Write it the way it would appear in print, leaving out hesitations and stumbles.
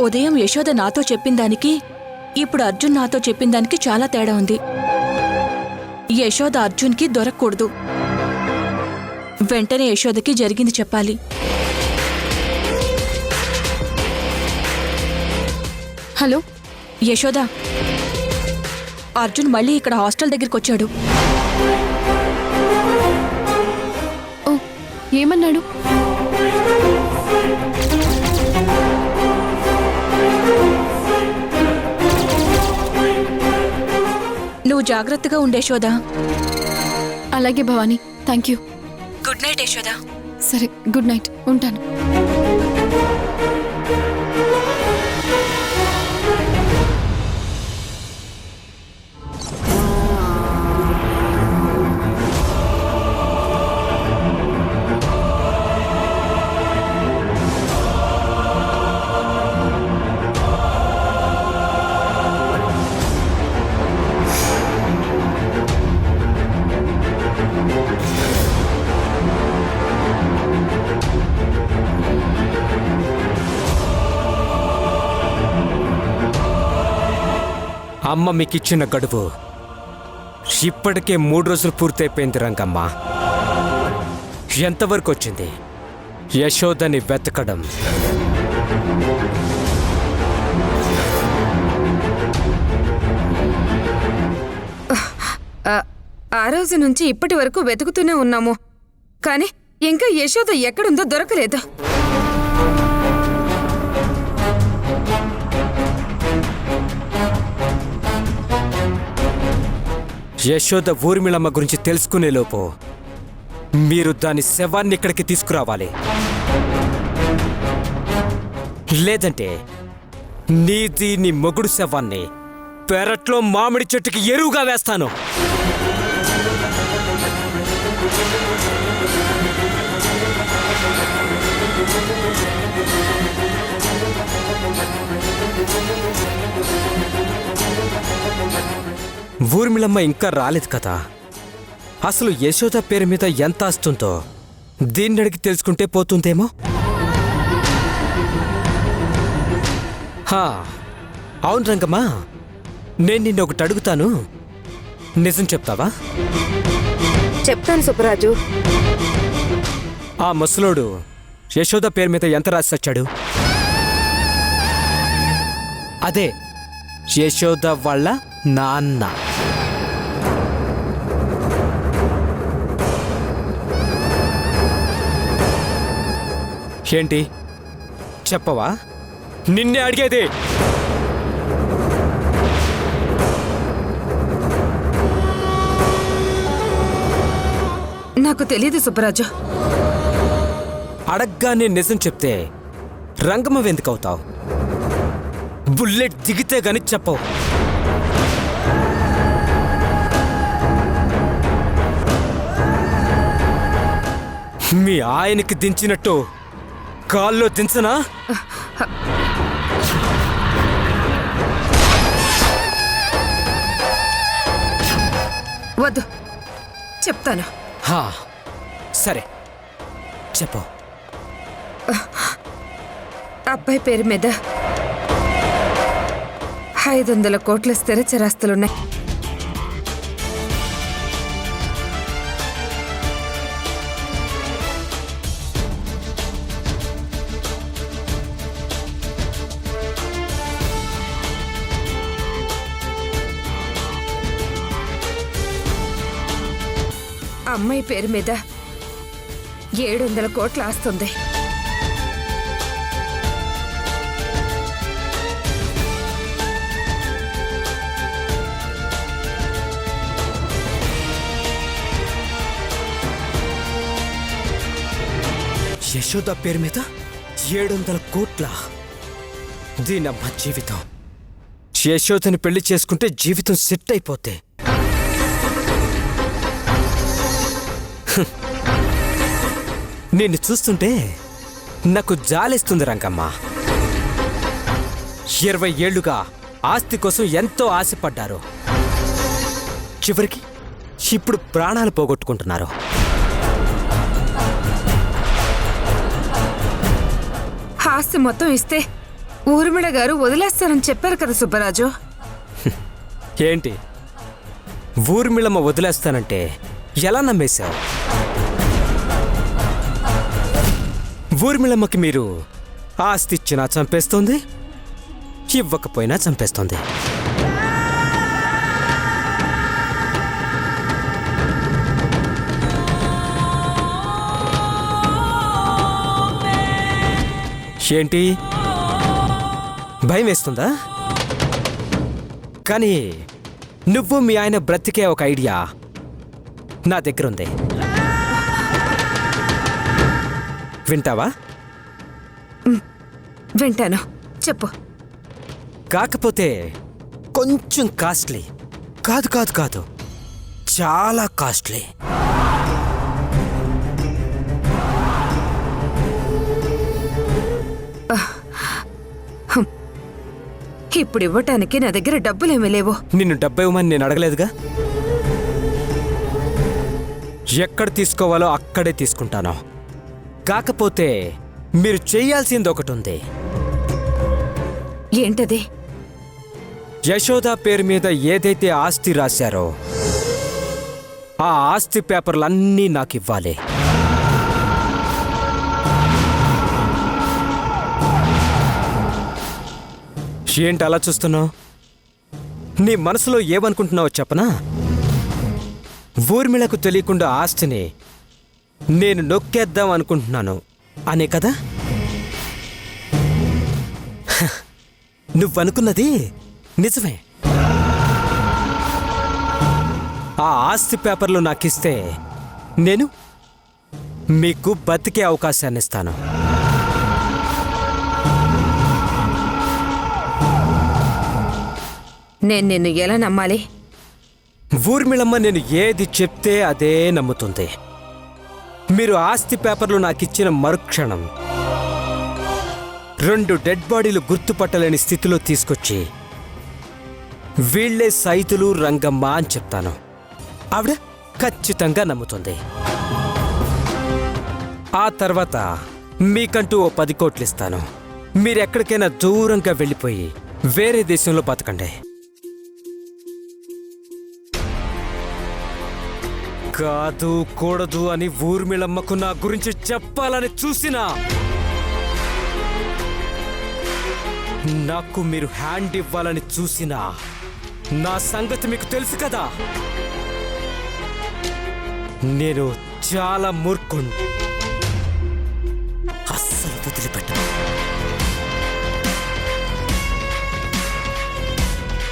ఉదయం యశోద నాతో చెప్పిందానికి ఇప్పుడు అర్జున్ నాతో చెప్పిందానికి చాలా తేడా ఉంది. యశోద అర్జున్కి దొరకకూడదు. వెంటనే యశోదకి జరిగింది చెప్పాలి. హలో యశోద, అర్జున్ మళ్ళీ ఇక్కడ హాస్టల్ దగ్గరికి వచ్చాడు. ఓ, ఏమన్నాడు? నువ్వు జాగ్రత్తగా ఉండే యశోద. అలాగే Bhavani, thank you. Good night Yashoda. సరే, గుడ్ నైట్, ఉంటాను. అమ్మ మీకిచ్చిన గడువు ఇప్పటికే 3 రోజులు పూర్తయిపోయింది రంగమ్మ. ఎంతవరకు వచ్చింది యశోదని వెతకడం? ఆ రోజు నుంచి ఇప్పటి వరకు వెతుకుతూనే ఉన్నాము, కానీ ఇంకా యశోద ఎక్కడుందో దొరకలేదు. యశోద ఊర్మిళమ్మ గురించి తెలుసుకునే లోపు మీరు దాని శవాన్ని ఇక్కడికి తీసుకురావాలి. లేదంటే నీది నీ మొగుడు శవాన్ని పెరట్లో మామిడి చెట్టుకి ఎరువుగా వేస్తాను. ఊర్మిళమ్మ ఇంకా రాలేదు కదా. అసలు యశోద పేరు మీద ఎంత ఆస్తుందో దీన్ని అడిగి తెలుసుకుంటే పోతుందేమో. అవును రంగమ్మా, నేను నిన్ను ఒకటి అడుగుతాను, నిజం చెప్తావా? చెప్తాను సుబ్బరాజు. ఆ ముసలోడు యశోద పేరు మీద ఎంత రాసి వచ్చాడు? అదే యశోద వాళ్ళ నాన్న. ఏంటి చెప్పవా? నిన్నే అడిగేది. నాకు తెలియదు సుబ్బరాజు. అడగ్గానే నిజం చెప్తే రంగమ్మ ఎందుకవుతావు? బుల్లెట్ దిగితే గాని చెప్పవు. మీ ఆయనకి దించినట్టు కాల్లో దించనా? వద్దు, చెప్తాను. సరే చెప్పు. అబ్బాయి పేరు మీద 500 కోట్ల స్థిర చరాస్తులున్నాయి. అమ్మాయి పేరు మీద 700 కోట్ల ఆస్తుంది. యశోద పేరు మీద 700 కోట్ల. దీనమ్మ జీవితం. యశోదని పెళ్లి చేసుకుంటే జీవితం సెట్ అయిపోతే. నిన్ను చూస్తుంటే నాకు జాలేస్తుంది రంగమ్మ. 20 ఏళ్లుగా ఆస్తి కోసం ఎంతో ఆశపడ్డారు. చివరికి ఇప్పుడు ప్రాణాలు పోగొట్టుకుంటున్నారు. ఆస్తి మొత్తం ఇస్తే ఊర్మిళ గారు వదిలేస్తారని చెప్పారు కదా సుబ్బరాజు. ఏంటి ఊర్మిళమ్మ వదిలేస్తానంటే ఎలా నమ్మేశావు? ఊర్మిళమ్మకి మీరు ఆస్తి ఇచ్చినా చంపేస్తుంది, ఇవ్వకపోయినా చంపేస్తుంది. ఏంటి భయం వేస్తుందా? కానీ నువ్వు మీ ఆయన బ్రతికే ఒక ఐడియా నా దగ్గర ఉంది. వింటావా? వింటాను, చెప్పు. కాకపోతే కొంచెం కాస్ట్లీ. కాదు కాదు కాదు, చాలా కాస్ట్లీ. ఇప్పుడు ఇవ్వటానికి నా దగ్గర డబ్బులేమీ లేవు. నిన్ను డబ్బు ఇవ్వమని నేను అడగలేదుగా. ఎక్కడ తీసుకోవాలో అక్కడే తీసుకుంటాను. కాకపోతే మీరు చేయాల్సింది ఒకటి ఉంది. ఏంటది? యశోద పేరు మీద ఏదైతే ఆస్తి రాశారో ఆ ఆస్తి పేపర్లన్నీ నాకు ఇవ్వాలి. ఏంటి అలా చూస్తున్నావు? నీ మనసులో ఏమనుకుంటున్నావో చెప్పనా? ఊర్మిళకు తెలియకుండా ఆస్తిని నేను నొక్కేద్దాం అనుకుంటున్నాను అనే కదా? నువ్వనుకున్నది నిజమే. ఆ ఆస్తి పేపర్లు నాకిస్తే నేను మీకు బతికే అవకాశాన్ని ఇస్తాను. నేను నిన్ను ఎలా నమ్మాలి? ఊర్మిళమ్మ నేను ఏది చెప్తే అదే నమ్ముతుంది. మీరు ఆస్తి పేపర్లు నాకిచ్చిన మరుక్షణం 2 డెడ్ బాడీలు గుర్తుపట్టలేని స్థితిలో తీసుకొచ్చి వీళ్లే సైతులు రంగమ్మ అని చెప్తాను. ఆవిడ ఖచ్చితంగా నమ్ముతుంది. ఆ తర్వాత మీకంటూ ఓ 10 కోట్లు ఇస్తాను. మీరెక్కడికైనా దూరంగా వెళ్ళిపోయి వేరే దేశంలో బతకండి. కాదు కూడదు అని ఊర్మిళమ్మకు నా గురించి చెప్పాలని చూసినా నాకు మీరు హ్యాండ్ ఇవ్వాలని చూసినా నా సంగతి మీకు తెలుసు కదా. నేను చాలా మూర్ఖుణ్ణి. అస్సలు వదిలిపెట్టను.